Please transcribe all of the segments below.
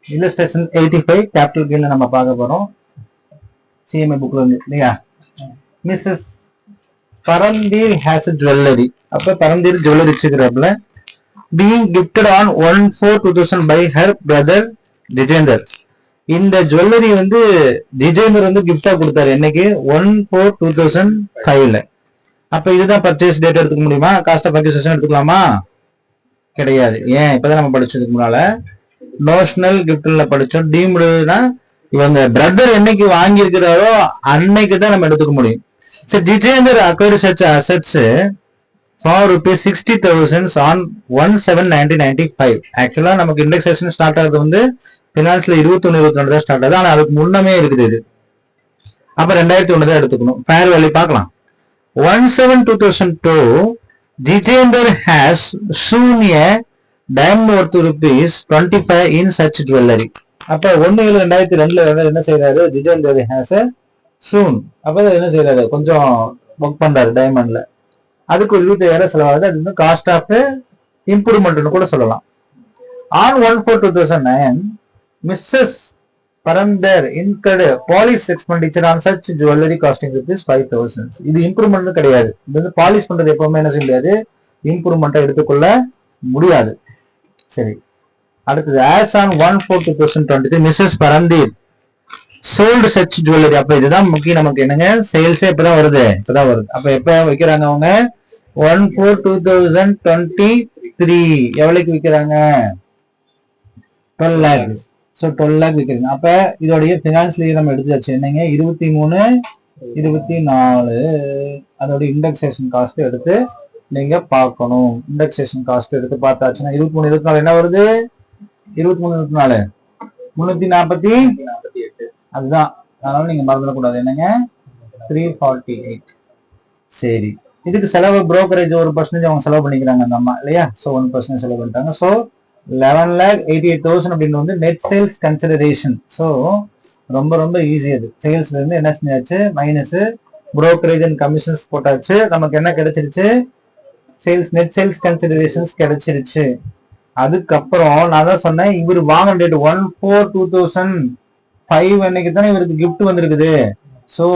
illustration 85 capital gain நம்ம பார்க்க போறோம் CMA bookல இருந்து இல்லையா. Mrs. Paramdeer has a jewelry. அப்ப பரந்தீர் ஜுவல்லரி வச்சுக்கிறாப்ல. Being gifted on 1/4/2000 by her brother Jitendra. இந்த ஜுவல்லரி வந்து ஜிஜேந்தர் வந்து கிஃப்டா கொடுத்தாரு என்னைக்கு 1/4/2005ல. அப்ப இதுதான் பர்ச்சேஸ் டேட் எடுத்துக்க முடியுமா? காஸ்ட் ஆஃப் அக்விசிஷன் எடுத்துக்கலாமா? கிடையாது. ஏன்? இப்பதான் நம்ம படிச்சதுக்கு முன்னால நோஷனல் கிஃப்ட்ல படிச்சோம். டீம்டுனா இவங்க பிரதர் என்னைக்கு வாங்கி இருக்கிறாரோ அன்னைக்கு தான் நம்ம எடுத்துக்க முடியும். சரி, ஜிஜேந்தர் acquired such assets for rupees 60,000 on 1/7/1995. ஆக்சுவலா நமக்கு இண்டெக்ஸேஷன் ஸ்டார்ட் ஆகுது வந்து பினான்ஸ்ல 21-22 தான் ஸ்டார்ட் ஆகுது. ஆனா அதுக்கு முன்னமே இருக்குது இது. அப்ப 2001 தான் எடுத்துக்கணும். ஃபேர் வேல்யூ பார்க்கலாம். 1/7/2002 Jitendra has sewn a diamond worth rupees 25 in such jewelry. அப்ப 1/7/2002 என்ன செய்யறாரு? ஜிஜேந்தர் has a sewn. அப்ப என்ன செய்யறாரு? கொஞ்சம் ஒர்க் பண்றாரு டைமண்ட்ல. அதுக்கு 25,000 செலவாகுது. அது வந்து காஸ்ட் ஆஃப் இம்ப்ரூவ்மெண்ட்னு கூட சொல்லலாம். On 1/4/2009 Mrs. Paramdeer incurred polish expenditure on such jewelry costing rupees 5,000. இது இம்ப்ரூவ்மெண்ட் கிடையாது. இது வந்து பாலிஷ் பண்றது எப்பவுமே என்ன செய்ய முடியாது, இம்ப்ரூவ்மெண்ட்டை எடுத்துக்கொள்ள முடியாது. சரி, அடுத்தது as on 1/4/2023 Mrs. Paramdeer sold such jewelry. அப்ப இதுதான் முக்கியம் நமக்கு. என்னங்க, சேல்ஸே இப்பதான் வருது. அப்ப எப்ப வைக்கிறாங்க அவங்க? 1/4/2023 எவ்வளவுக்கு விற்கிறாங்க? 12 lakh. So 12 lakh விற்கிறீங்க. அப்ப இதோடைய பினான்ஸ்லயே நம்ம எடுத்துச்சு என்னங்க, 23-24 அதோட இண்டெக்ஸேஷன் காஸ்ட் எடுத்து நீங்க பார்க்கணும். இண்டெக்ஸேஷன் காஸ்ட் எடுத்து பார்த்தாச்சுன்னா 23-24 என்ன வருது? 23-24 348. அதுதான், அதனால நீங்க மறந்துடக்கூடாது. என்னங்க, 348. சரி, இதுக்கு செலவு புரோக்கரேஜ் 1% அவங்க செலவு பண்ணிக்கிறாங்க அந்த அம்மா இல்லையா. ஸோ 1% செலவு பண்ணிட்டாங்க. ஸோ 11,88,000 அப்படின்னு வந்து நெட் சேல்ஸ் கன்சிடரேஷன். ஸோ ரொம்ப ரொம்ப ஈஸி. அது சேல்ஸ்ல இருந்து என்ன செஞ்சாச்சு, மைனஸ் புரோக்கரேஜ் அண்ட் கமிஷன்ஸ் போட்டாச்சு. நமக்கு என்ன கிடைச்சிருச்சு? சேல்ஸ், நெட் சேல்ஸ் கன்சிடரேஷன்ஸ் கிடைச்சிருச்சு. அதுக்கப்புறம் நான் தான் சொன்னேன், இவர் வாங்கின டேட் 1/4/2005 அன்னைக்கு தானே இவருக்கு கிஃப்ட் வந்திருக்குது. ஸோ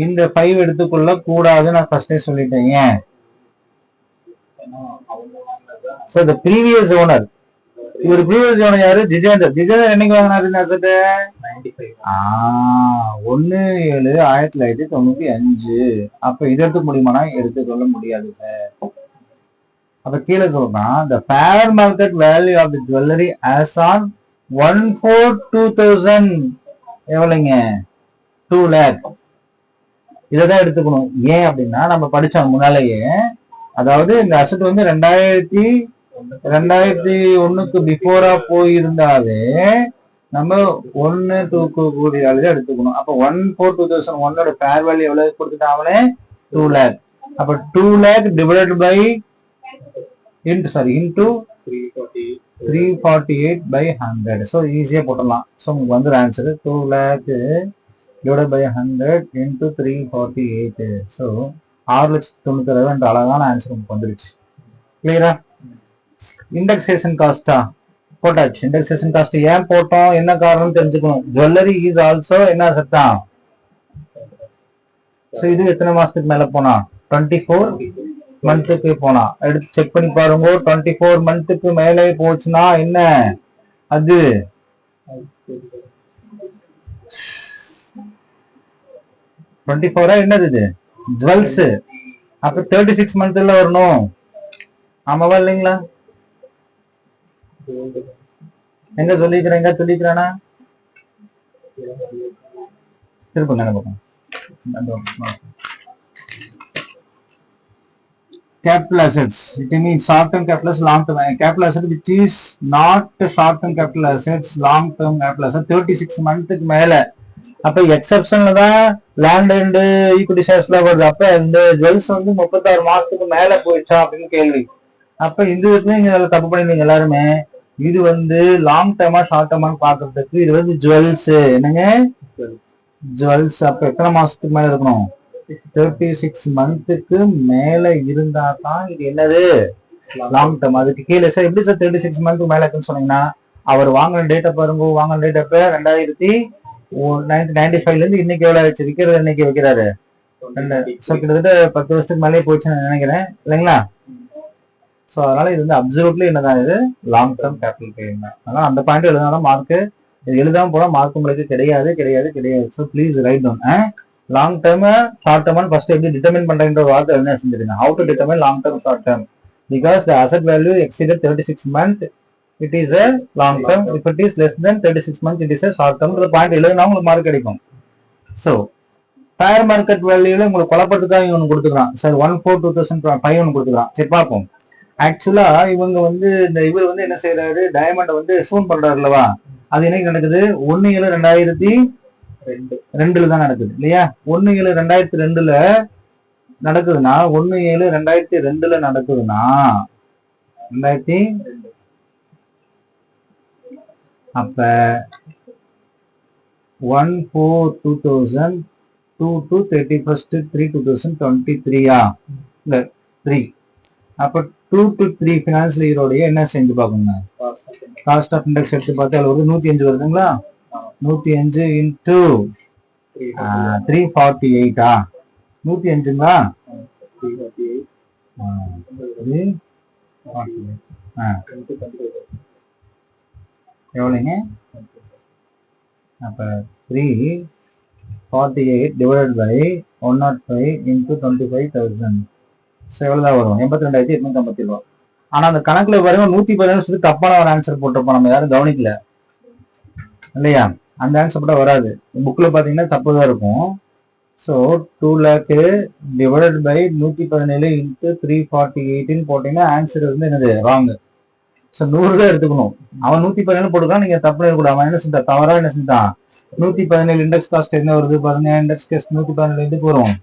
இந்த 5 எடுத்துக்கொள்ள கூடாது, நான் ஃபர்ஸ்டே சொல்லிட்டேன். ஏன்? So the previous owner, இவர் previous owner யாரு? ஜிஜேந்தர். ஜிஜேந்தர் என்னைக்கு வாங்கினாரு இந்த அசெட்? 1/7/1995. அப்ப இது எடுத்துக்க முடியுமானா எடுத்துக்கொள்ள முடியாது சார். அப்ப கீழே சொல்றான், the fair market value of the jewelry as on 1/4/2000 எவ்வளவுங்க? 2 lakh. இதான் எடுத்துக்கணும். ஏன் அப்படின்னா நம்ம படிச்சோம் முன்னாலேயே. அதாவது இந்த அசெட் வந்து 2001க்கு பிஃபோரா போயிருந்தாலே நம்ம 1-2 கூடிய அளவு எடுத்துக்கணும். அப்ப 1/4/2001 ஃபேர் வேல்யூ எவ்வளவு கொடுத்துட்டாங்களே? 2 lakh. அப்ப 2 lakh divided by into 348/100. So ஈஸியா போட்டலாம். ஸோ உங்களுக்கு வந்து answer 2 lakh divided by 100 into 348. So 6,96,000 என்ற அழகான ஆன்சர் உங்களுக்கு வந்துருச்சு. கிளியரா? இண்டெக்ஸேஷன் காஸ்டா போட்டாச்சு. இண்டெக்ஸேஷன் காஸ்ட் ஏன் போட்டோம், என்ன காரணம் தெரிஞ்சுக்கணும். ஜுவல்லரி இஸ் ஆல்சோ என்ன சத்தம். ஸோ இது எத்தனை மாசத்துக்கு மேல போனா? 24 மந்த்துக்கு போனா. எடுத்து செக் பண்ணி பாருங்க. 24 மந்த்துக்கு மேலே போச்சுன்னா என்ன அது? 24 என்னது இது? ஜுவல்ஸ். அப்ப 36 மந்த்ல வரணும். ஆமாவா இல்லைங்களா? எங்க சொல்லிக்கிறேங்க, சொல்லிக்கிறானா? திருப்பங்க பக்கம். Capital assets. It means short-term capital assets, long-term capital asset, which is not short-term capital assets, long-term capital assets. 36 மந்த்துக்கு மேல. அப்ப எக்ஸப்ஷன்ல தான் லேண்ட் அண்ட் ஈக்விட்டி ஷேர்ஸ்ல வருது. அப்ப இந்த ஜுவல்ஸ் வந்து 36 மாசத்துக்கு மேல போயிடுச்சா அப்படின்னு கேள்வி. அப்ப இந்த விதத்துல நீங்க தப்பு பண்ணிருந்தீங்க எல்லாருமே. இது வந்து லாங் டேர்மா ஷார்ட் டேர்மான்னு பாக்குறதுக்கு இது வந்து ஜுவல்ஸ். என்னங்க, ஜுவல்ஸ். அப்ப எத்தனை மாசத்துக்கு மேல இருக்கணும்? 36 மந்த்துக்கு மேல இருந்தா தான் இது என்னது, லாங் டேர்ம். அதுக்கு கீழே சார் எப்படி சார் 36 மந்த்துக்கு மேல இருக்குன்னு சொன்னீங்கன்னா அவர் வாங்கின டேட்டா பாருங்க, வாங்கின டேட்டா இப்ப 1995 இருந்து இன்னைக்கு எவ்வளவு ஆயிடுச்சு, விற்கிறது இன்னைக்கு வைக்கிறாரு. கிட்டத்தட்ட 10 வருஷத்துக்கு மேலே போயிடுச்சுன்னு நினைக்கிறேன் இல்லைங்களா. ஸோ அதனால இது வந்து அப்சல்யூட்லி என்னதான், இது லாங் டேர்ம் கேபிட்டல் கெயின் தான். அதனால அந்த பாயிண்ட் எழுதாதான் மார்க்கு, இது எழுதாம போனா மார்க் உங்களுக்கு கிடையாது கிடையாது கிடையாது. So please write down. Long term short term first எப்படி டிட்டர்மின் பண்றேன்ற வார்த்தை என்ன செஞ்சிருங்க. How to determine long term short term, because the asset value exceeded 36 months, it is a long term. If it is less than 36 months, it is a short term. இந்த point எழுதுனா உங்களுக்கு mark கிடைக்கும். So fair market வேல்யூல உங்களுக்கு குழப்பத்துக்காக ஒன்று கொடுத்துக்கலாம் sir. 1/4/2005 ஒன்று கொடுத்துக்கலாம். சரி பார்ப்போம். ஆக்சுவலா இவங்க வந்து இந்த இவர் வந்து என்ன செய்யறாரு, டைமண்ட் வந்து சூன் பண்றாரு அல்லவா. அது என்னைக்கு நடக்குது, 1/7/2002 தான் நடக்குது இல்லையா. 1/7/2002 நடக்குதுன்னா 1/7/2002 நடக்குதுன்னா 2000 அப்ப 1/4/2002 to 31/3/2023 இல்ல 3. அப்ப 2 to 3 பினான்சியல் இயரோடைய என்ன செஞ்சு பாக்கணுங்க, காஸ்ட் ஆஃப் இண்டெக்ஸ் எடுத்து பார்த்தா அது ஒரு 105 வருதுங்களா. 105 into 348 105ங்களா. எவ்வளோங்க, அப்ப 348 divided by 105 into 25,000. ஸோ எவ்வளவுதான் வரும், 82,857. ஆனா அந்த கணக்குல பாருங்க 117 சொல்லி தப்பான ஒரு ஆன்சர் போட்டிருப்போம், நம்ம யாரும் கவனிக்கல இல்லையா. அந்த ஆன்சர் போட்டா வராது, புக்ல பாத்தீங்கன்னா தப்பு தான் இருக்கும். So 2 lakh divided by 117 into 348 போட்டீங்கன்னா ஆன்சர் வந்து என்னது, ராங். ஸோ 100 தான் எடுத்துக்கணும். அவன் 117 போட்டுக்கலாம், நீங்க தப்பு இருக்கக்கூடாது. அவன் என்ன செஞ்சான், தவறா என்ன செஞ்சான். 117 இண்டெக்ஸ் காஸ்ட் என்ன வருது பாருங்க, இண்டெக்ஸ் காஸ்ட் 117 எதுக்கு வரும்,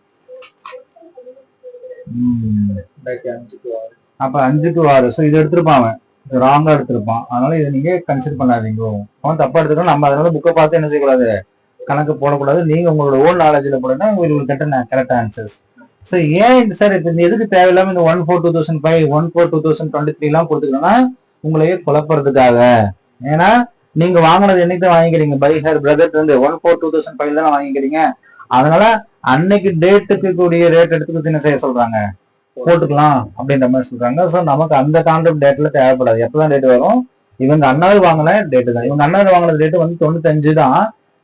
அப்ப 5க்கு 6. ஸோ இது எடுத்திருப்பான் அவன், ராங்கா எடுத்திருப்பான். அதனால இதை நீங்க கன்சிடர் பண்ணாதீங்க. அவன் தப்பா எடுத்துக்கணும். நம்ம அதனால புக்கை பார்த்து என்ன செய்யக்கூடாது, கணக்கு போடக்கூடாது. நீங்க உங்களோட ஓன் நாலேஜ்ல போடுனா உங்களுக்கு கரெக்ட் ஆன்சர்ஸ். ஸோ ஏன் இந்த சார் இப்ப எதுக்கு தேவையில்லாம இந்த 1/4/2005 1/4/2023 எல்லாம் கொடுத்துக்கணும்னா உங்களையே குழப்பறதுக்காக. ஏன்னா நீங்க வாங்கினது என்னைக்கு வாங்கிக்கிறீங்க, பை ஹர் பிரதர் வந்து 1/4/2005 தானே வாங்கிக்கிறீங்க. அதனால அன்னைக்கு டேட்டுக்கு கூடிய ரேட் எடுத்துக்கிட்டு என்ன செய்ய சொல்றாங்க, போட்டுக்கலாம் அப்படின்ற மாதிரி சொல்றாங்க. ஸோ நமக்கு அந்த கான்செப்ட் டேட்ல தேவைப்படாது. எப்பதான் டேட் வரும், இவங்க அண்ணாவது வாங்கின டேட்டு தான். இவங்க அண்ணாவது வாங்கின டேட்டு வந்து 95 தான்.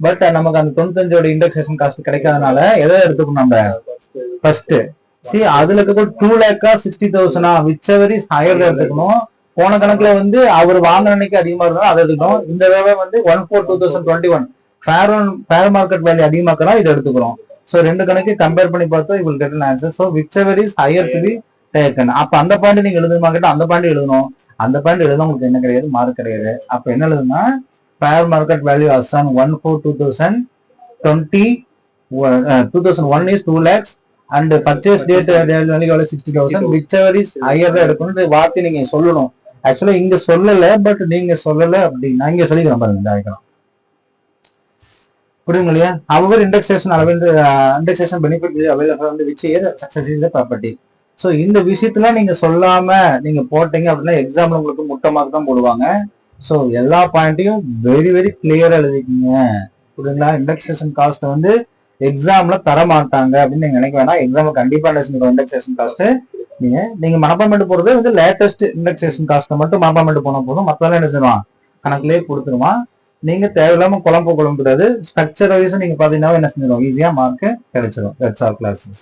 பட் நமக்கு அந்த 95 இண்டெக்ஸேஷன் காஸ்ட் கிடைக்காதனால எதை எடுத்துக்கணும் நம்ம ஃபர்ஸ்ட். அதுல இருக்க 2 lakh 60,000 which ever is higher எடுத்துக்கணும். போன கணக்குல வந்து அவர் வாங்கின அன்னைக்கு அதிகமா இருந்தாலும் அதை எடுத்துக்கணும். இந்த வேலை வந்து 1/4/2021 ஃபேர் மார்க்கெட் வேல்யூ அதிகமாக்கலாம் இதை எடுத்துக்கிறோம். ஸோ ரெண்டு கணக்கு கம்பேர் பண்ணி பார்த்தா இவங்க get answer. So which ever is higher to be taken. அப்ப அந்த பாயிண்ட் நீங்க எழுதுமா கேட்டா அந்த பாயிண்ட் எழுதணும். அந்த பாயிண்ட் எழுத உங்களுக்கு என்ன கிடையாது, மார்க் கிடையாது. அப்ப என்ன எழுதுனா fair market value as on 1/4/2001 is 2 lakhs and purchase date value 60,000 whichever is higher எடுக்கணும். வார்த்தை நீங்க சொல்லணும். ஆக்சுவலா இங்க சொல்லல, பட் நீங்க சொல்லல அப்படின்னா இங்க சொல்லிக்கிறோம் பாருங்க. புரியுங்க இல்லையா. அவர் இண்டெக்ஸேஷன் இண்டெக்ஸேஷன் பெனிஃபிட் அவைலபிள் வந்து which year success in the property. So இந்த விஷயத்துல நீங்க சொல்லாம நீங்க போட்டீங்க அப்படின்னா எக்ஸாம்ல உங்களுக்கு முட்டை மார்க் தான் போடுவாங்க. ஸோ எல்லா பாயிண்ட்டையும் வெரி வெரி கிளியரா எழுதிக்கீங்க. புரியுங்களா. இண்டெக்ஸேஷன் காஸ்ட் வந்து எக்ஸாம்ல தர மாட்டாங்க அப்படின்னு நீங்க நினைக்க வேணாம். எக்ஸாம்ல கண்டிப்பா இண்டெக்ஸேஷன் காஸ்ட் நீங்க மனப்பான்மெண்ட் போறது வந்து லேட்டஸ்ட் இண்டெக்ஸேஷன் காஸ்ட்டை மட்டும் மனப்பான்மெண்ட் போன போதும், மத்தெல்லாம் என்ன செய்வான் கணக்குலயே கொடுத்துருவான். நீங்க தேவையில்லாம குழம்பிடாது. ஸ்ட்ரக்சர் வைஸ் நீங்க பாத்தீங்கன்னா என்ன செஞ்சிடும், ஈஸியா மார்க் கிடைச்சிடும். That's all classes.